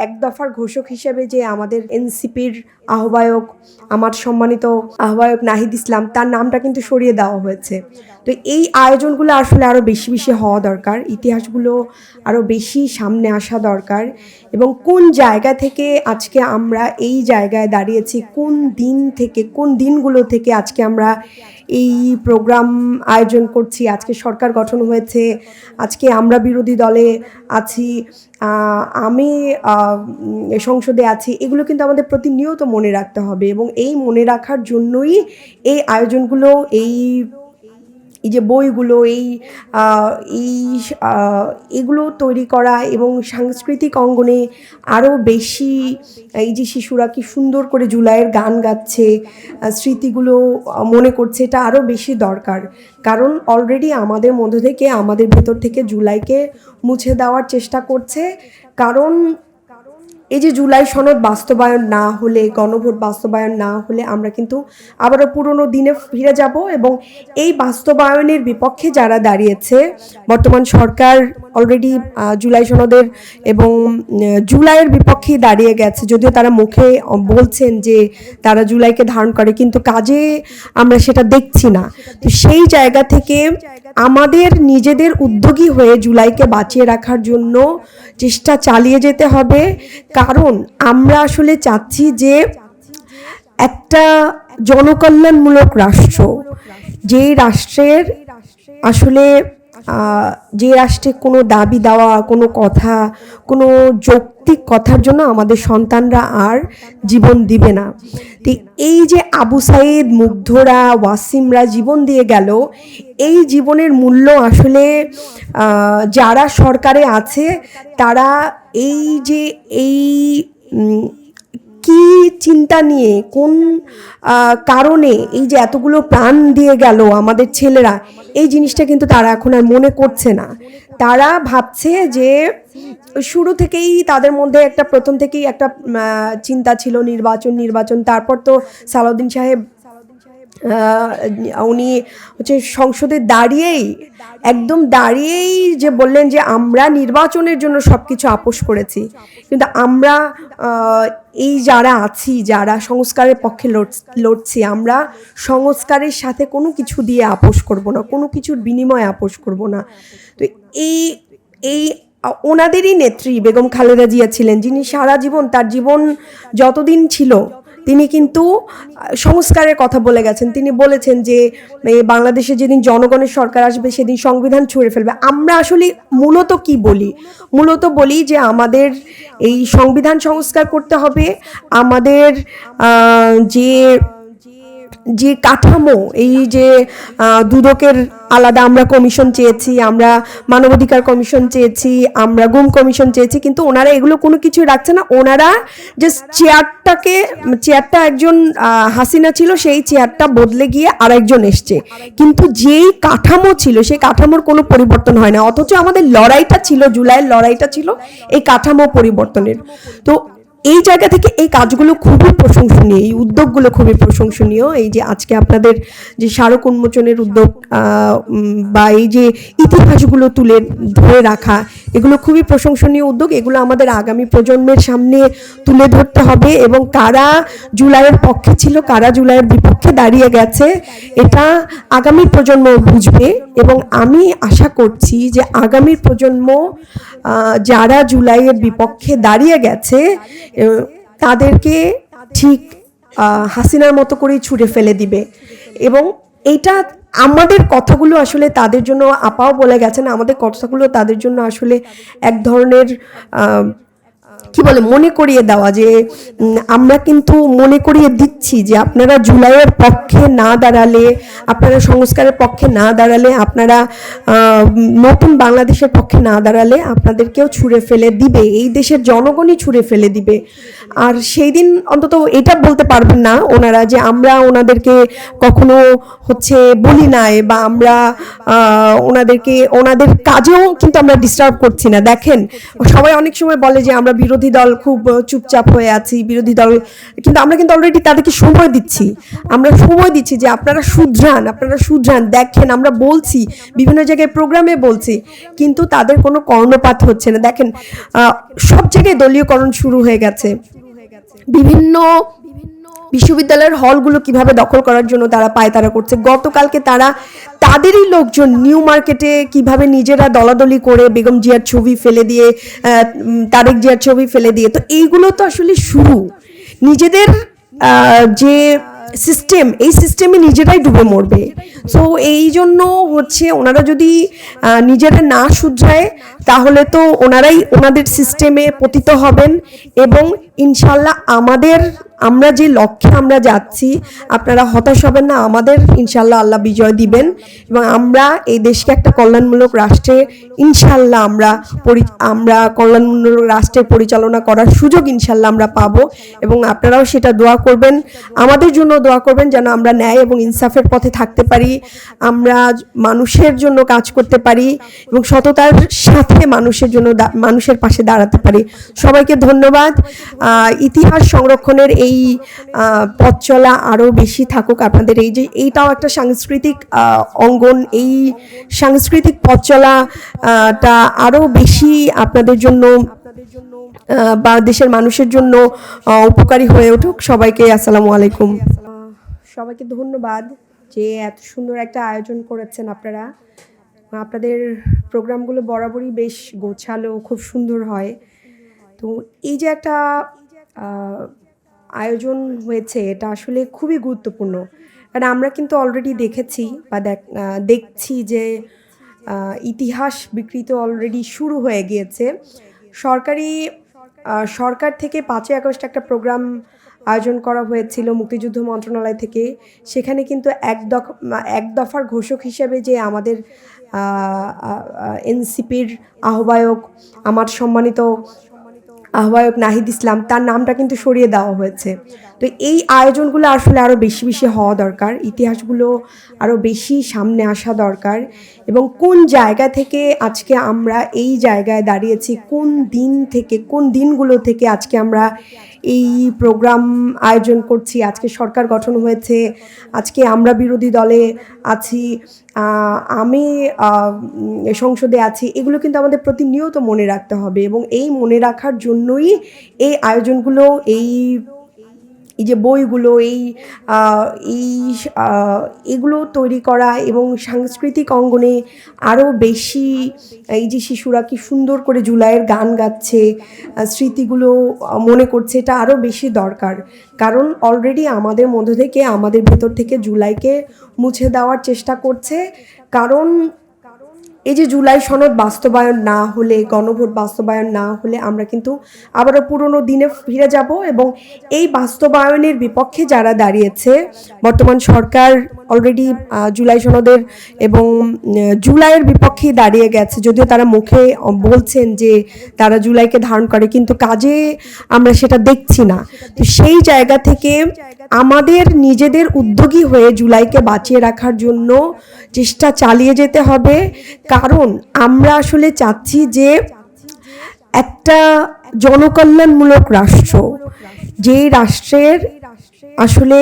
এক দফার ঘোষক হিসেবে যে আমাদের এনসিপির আহ্বায়ক, আমার সম্মানিত আহ্বায়ক নাহিদ ইসলাম, তার নামটা কিন্তু সরিয়ে দেওয়া হয়েছে। তো এই আয়োজনগুলো আসলে আরও বেশি বেশি হওয়া দরকার, ইতিহাসগুলো আরও বেশি সামনে আসা দরকার। এবং কোন জায়গা থেকে আজকে আমরা এই জায়গায় দাঁড়িয়েছি, কোন দিন থেকে, কোন দিনগুলো থেকে আজকে আমরা এই প্রোগ্রাম আয়োজন করছি, আজকে সরকার গঠন হয়েছে, আজকে আমরা বিরোধী দলে আছি, আমি সংসদে আছি, এগুলো কিন্তু আমাদের প্রতিনিয়ত মনে রাখতে হবে। এবং এই মনে রাখার জন্যই এই আয়োজনগুলো, এই যে বইগুলো, এগুলো তৈরি করা এবং সাংস্কৃতিক অঙ্গনে আরও বেশি, এই যে শিশুরা কি সুন্দর করে জুলাইয়ের গান গাচ্ছে, স্মৃতিগুলো মনে করছে, এটা আরও বেশি দরকার। কারণ অলরেডি আমাদের মধ্য থেকে, আমাদের ভেতর থেকে জুলাইকে মুছে দেওয়ার চেষ্টা করছে। কারণ এই যে জুলাই সনদ বাস্তবায়ন না হলে, গণভোট বাস্তবায়ন না হলে আমরা কিন্তু আবারও পুরনো দিনে ফিরে যাব। এবং এই বাস্তবায়নের বিপক্ষে যারা দাঁড়িয়েছে, বর্তমান সরকার অলরেডি জুলাই সনদের এবং জুলাইয়ের বিপক্ষেই দাঁড়িয়ে গেছে, যদিও তারা মুখে বলছেন যে তারা জুলাইকে ধারণ করে, কিন্তু কাজে আমরা সেটা দেখছি না। তো সেই জায়গা থেকে আমাদের নিজেদের উদ্যোগী হয়ে জুলাইকে বাঁচিয়ে রাখার জন্য চেষ্টা চালিয়ে যেতে হবে। কারণ আমরা আসলে চাচ্ছি যে একটা জনকল্যাণমূলক রাষ্ট্র, যেই রাষ্ট্রের আসলে যে রাষ্ট্রে কোনো দাবি দেওয়া, কোনো কথা, কোনো যৌক্তিক কথার জন্য আমাদের সন্তানরা আর জীবন দিবে না। তো এই যে আবু সাইদ, মুগ্ধরা, ওয়াসিমরা জীবন দিয়ে গেল, এই জীবনের মূল্য আসলে যারা সরকারে আছে তারা এই যে কি চিন্তা নিয়ে, কোন কারণে এই যে এতগুলো প্রাণ দিয়ে গেল আমাদের ছেলেরা, এই জিনিসটা কিন্তু তারা এখন আর মনে করছে না। তারা ভাবছে যে শুরু থেকেই তাদের মধ্যে একটা, প্রথম থেকেই একটা চিন্তা ছিল নির্বাচন। তারপর তো সালাউদ্দিন সাহেব উনি হচ্ছে সংসদে দাঁড়িয়েই যে বললেন যে আমরা নির্বাচনের জন্য সব কিছু আপোষ করেছি। কিন্তু আমরা এই যারা আছি, যারা সংস্কারের পক্ষে লড়ছি, আমরা সংস্কারের সাথে কোনো কিছু দিয়ে আপোষ করব না, কোনো কিছুর বিনিময়ে আপোষ করব না। তো এই ওনাদেরই নেত্রী বেগম খালেদা জিয়া ছিলেন, যিনি সারা জীবন, তার জীবন যতদিন ছিল তিনি কিন্তু সংস্কারের কথা বলে গেছেন। তিনি বলেছেন যে বাংলাদেশে যেদিন জনগণের সরকার আসবে সেদিন সংবিধান ছুঁড়ে ফেলবে। আমরা আসলে মূলত কি বলি? মূলত বলি যে আমাদের এই সংবিধান সংস্কার করতে হবে, আমাদের যে কাঠামো, এই যে দুদকের আলাদা আমরা কমিশন চেয়েছি, আমরা মানবাধিকার কমিশন চেয়েছি, আমরা গুম কমিশন চেয়েছি, কিন্তু ওনারা এগুলো কোনো কিছু রাখছে না। ওনারা যে চেয়ারটা একজন হাসিনা ছিল, সেই চেয়ারটা বদলে গিয়ে আরেকজন এসছে, কিন্তু যেই কাঠামো ছিল সেই কাঠামোর কোনো পরিবর্তন হয় না। অথচ আমাদের লড়াইটা ছিল, জুলাইয়ের লড়াইটা ছিল এই কাঠামো পরিবর্তনের। তো এই জায়গা থেকে এই কাজগুলো খুবই প্রশংসনীয়, এই উদ্যোগগুলো খুবই প্রশংসনীয়। এই যে আজকে আপনাদের যে স্মারক উন্মোচনের উদ্যোগ বা এই যে ইতিহাসগুলো তুলে ধরে রাখা, এগুলো খুবই প্রশংসনীয় উদ্যোগ। এগুলো আমাদের আগামী প্রজন্মের সামনে তুলে ধরতে হবে এবং কারা জুলাইয়ের পক্ষে ছিল, কারা জুলাইয়ের বিপক্ষে দাঁড়িয়ে গেছে, এটা আগামী প্রজন্ম বুঝবে। এবং আমি আশা করছি যে আগামী প্রজন্ম যারা জুলাইয়ের বিপক্ষে দাঁড়িয়ে গেছে তাদেরকে ঠিক হাসিনার মতো করেই ছুঁড়ে ফেলে দিবে। এবং এইটা আমাদের কথাগুলো আসলে তাদের জন্য, আপাও বলে গেছেন, আমাদের কথাগুলো তাদের জন্য আসলে এক ধরনের মনে করিয়ে দেওয়া, যে আমরা কিন্তু মনে করিয়ে দিচ্ছি যে আপনারা জুলাইয়ের পক্ষে না দাঁড়ালে, আপনারা সংস্কারের পক্ষে না দাঁড়ালে, আপনারা নতুন বাংলাদেশের পক্ষে না দাঁড়ালে আপনাদেরকেও ছুঁড়ে ফেলে দিবে, এই দেশের জনগণই ছুঁড়ে ফেলে দিবে। আর সেই দিন অন্তত এটা বলতে পারবেন না ওনারা যে আমরা ওনাদেরকে কখনো হচ্ছে বলি নাই বা আমরা ওনাদেরকে ওনাদের কাজেও কিন্তু আমরা ডিস্টার্ব করছি না। দেখেন, সবাই অনেক সময় বলে যে আমরা বিরোধী দল খুব চুপচাপ হয়ে আছি, বিরোধী দল, কিন্তু আমরা কিন্তু অলরেডি তাদেরকে সময় দিচ্ছি। আমরা সময় দিচ্ছি যে আপনারা শুধরান, দেখেন আমরা বলছি, বিভিন্ন জায়গায় প্রোগ্রামে বলছি, কিন্তু তাদের কোনো কর্ণপাত হচ্ছে না। দেখেন, সব জায়গায় দলীয়করণ শুরু হয়ে গেছে। বিভিন্ন বিশ্ববিদ্যালয়ের হলগুলো কিভাবে দখল করার জন্য তারা পায়তারা করছে। গতকালকে তারা তাদেরই লোকজন নিউ মার্কেটে কিভাবে নিজেরা দলাদলি করে বেগম জিয়ার ছবি ফেলে দিয়ে, তারেক জিয়ার ছবি ফেলে দিয়ে, তো এইগুলো তো আসলে শুরু। নিজেদের যে সিস্টেম, এই সিস্টেমে নিজেরাই ডুবে মরবে। সো এই জন্য হচ্ছে ওনারা যদি নিজেরা না শুধরায় তাহলে তো ওনারাই ওনাদের সিস্টেমে পতিত হবেন, এবং ইনশাল্লাহ আমরা যে লক্ষ্যে আমরা যাচ্ছি, আপনারা হতাশ হবেন না। আমাদের ইনশাল্লাহ আল্লাহ বিজয় দিবেন, এবং আমরা এই দেশকে একটা কল্যাণমূলক রাষ্ট্রে ইনশাল্লাহ আমরা কল্যাণমূলক রাষ্ট্রের পরিচালনা করার সুযোগ ইনশাল্লাহ আমরা পাবো। এবং আপনারাও সেটা দোয়া করবেন, আমাদের জন্য দোয়া করবেন, যেন আমরা ন্যায় এবং ইনসাফের পথে থাকতে পারি, আমরা মানুষের জন্য কাজ করতে পারি এবং সততার সাথে মানুষের পাশে দাঁড়াতে পারি। সবাইকে ধন্যবাদ। ইতিহাস সংরক্ষণের এই পথ চলা আরও বেশি থাকুক। আপনাদের এইটাও একটা সাংস্কৃতিক অঙ্গন, এই সাংস্কৃতিক পথ চলাটা আরও বেশি আপনাদের জন্য বা দেশের মানুষের জন্য উপকারী হয়ে উঠুক। সবাইকে আসসালামু আলাইকুম। সবাইকে ধন্যবাদ যে এত সুন্দর একটা আয়োজন করেছেন আপনারা। আপনাদের প্রোগ্রামগুলো বরাবরই বেশ গোছালো, খুব সুন্দর হয়। তো এই যে একটা আয়োজন হয়েছে, এটা আসলে খুবই গুরুত্বপূর্ণ, কারণ আমরা কিন্তু অলরেডি দেখেছি বা দেখছি যে ইতিহাস বিকৃত অলরেডি শুরু হয়ে গিয়েছে। সরকার থেকে 5ই আগস্ট একটা প্রোগ্রাম আয়োজন করা হয়েছিল মুক্তিযুদ্ধ মন্ত্রণালয় থেকে। সেখানে কিন্তু এক দফার ঘোষক হিসেবে যে আমাদের এনসিপির আহ্বায়ক, আমার সম্মানিত আহ্বায়ক নাহিদ ইসলাম, তার নামটা কিন্তু সরিয়ে দেওয়া হয়েছে। তো এই আয়োজনগুলো আসলে আরও বেশি বেশি হওয়া দরকার, ইতিহাসগুলো আরও বেশি সামনে আসা দরকার। এবং কোন জায়গা থেকে আজকে আমরা এই জায়গায় দাঁড়িয়েছি, কোন দিনগুলো থেকে আজকে আমরা এই প্রোগ্রাম আয়োজন করছি, আজকে সরকার গঠন হয়েছে, আজকে আমরা বিরোধী দলে আছি, আমি সংসদে আছি, এগুলো কিন্তু আমাদের প্রতিনিয়ত মনে রাখতে হবে। এবং এই মনে রাখার জন্যই এই আয়োজনগুলো, এই যে বইগুলো, এগুলো তৈরি করা, এবং সাংস্কৃতিক অঙ্গনে আরও বেশি, এই যে শিশুরা কি সুন্দর করে জুলাইয়ের গান গাচ্ছে, স্মৃতিগুলো মনে করছে, এটা আরও বেশি দরকার। কারণ অলরেডি আমাদের মধ্য থেকে, আমাদের ভেতর থেকে জুলাইকে মুছে দেওয়ার চেষ্টা করছে। কারণ এই যে জুলাই সনদ বাস্তবায়ন না হলে, গণভোট বাস্তবায়ন না হলে আমরা কিন্তু আবারও পুরনো দিনে ফিরে যাব। এবং এই বাস্তবায়নের বিপক্ষে যারা দাঁড়িয়েছে, বর্তমান সরকার অলরেডি জুলাই সনদের এবং জুলাইয়ের বিপক্ষেই দাঁড়িয়ে গেছে, যদিও তারা মুখে বলছেন যে তারা জুলাইকে ধারণ করে, কিন্তু কাজে আমরা সেটা দেখছি না। তো সেই জায়গা থেকে আমাদের নিজেদের উদ্যোগী হয়ে জুলাইকে বাঁচিয়ে রাখার জন্য চেষ্টা চালিয়ে যেতে হবে। কারণ আমরা আসলে চাচ্ছি যে একটা জনকল্যাণমূলক রাষ্ট্র, যে রাষ্ট্রের আসলে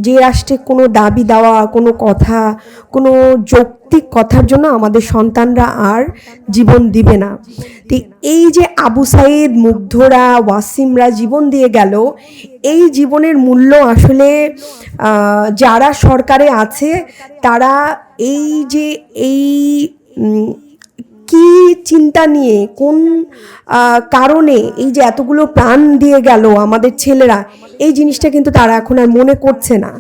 যে রাষ্ট্রে কোনো দাবি দেওয়া, কোনো কথা, কোনো যৌক্তিক কথার জন্য আমাদের সন্তানরা আর জীবন দিবে না। তো এই যে আবু সাইদ, মুগ্ধরা, ওয়াসিমরা জীবন দিয়ে গেল, এই জীবনের মূল্য আসলে যারা সরকারে আছে তারা এই কি চিন্তা নিয়ে, কোন কারণে এই যে এতগুলো প্রাণ দিয়ে গেল আমাদের ছেলেরা, এই জিনিসটা কিন্তু তারা এখন আর মনে করছে না।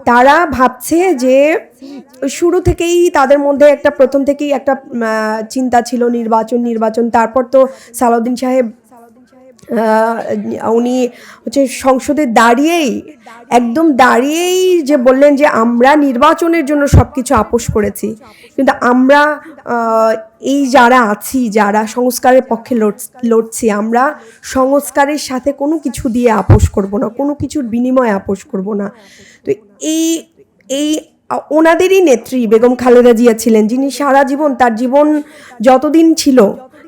তারা ভাবছে যে শুরু থেকেই তাদের মধ্যে প্রথম থেকেই একটা চিন্তা ছিল নির্বাচন। তারপর তো সালাউদ্দিন সাহেব উনি হচ্ছে সংসদে দাঁড়িয়েই যে বললেন যে আমরা নির্বাচনের জন্য সব কিছু আপোস করেছি, কিন্তু আমরা এই যারা সংস্কারের পক্ষে লড়ছি, আমরা সংস্কারের সাথে কোনো কিছু দিয়ে আপোস করব না, কোনো কিছুর বিনিময়ে আপোস করব না। তো এই এই ওনাদেরই নেত্রী বেগম খালেদা জিয়া ছিলেন, যিনি সারা জীবন, তার জীবন যতদিন ছিল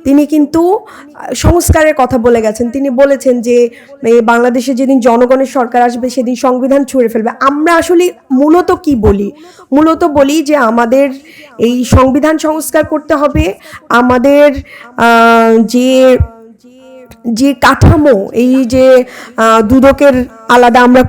তিনি কিন্তু সংস্কারের কথা বলে গেছেন। তিনি বলেছেন যে বাংলাদেশে যেদিন জনগণের সরকার আসবে সেদিন সংবিধান ছুঁড়ে ফেলবে। আমরা আসলে মূলত কি বলি? মূলত বলি যে আমাদের এই সংবিধান সংস্কার করতে হবে, আমাদের যে যে কাঠামো, এই যে দুদকের আলাদা আমরা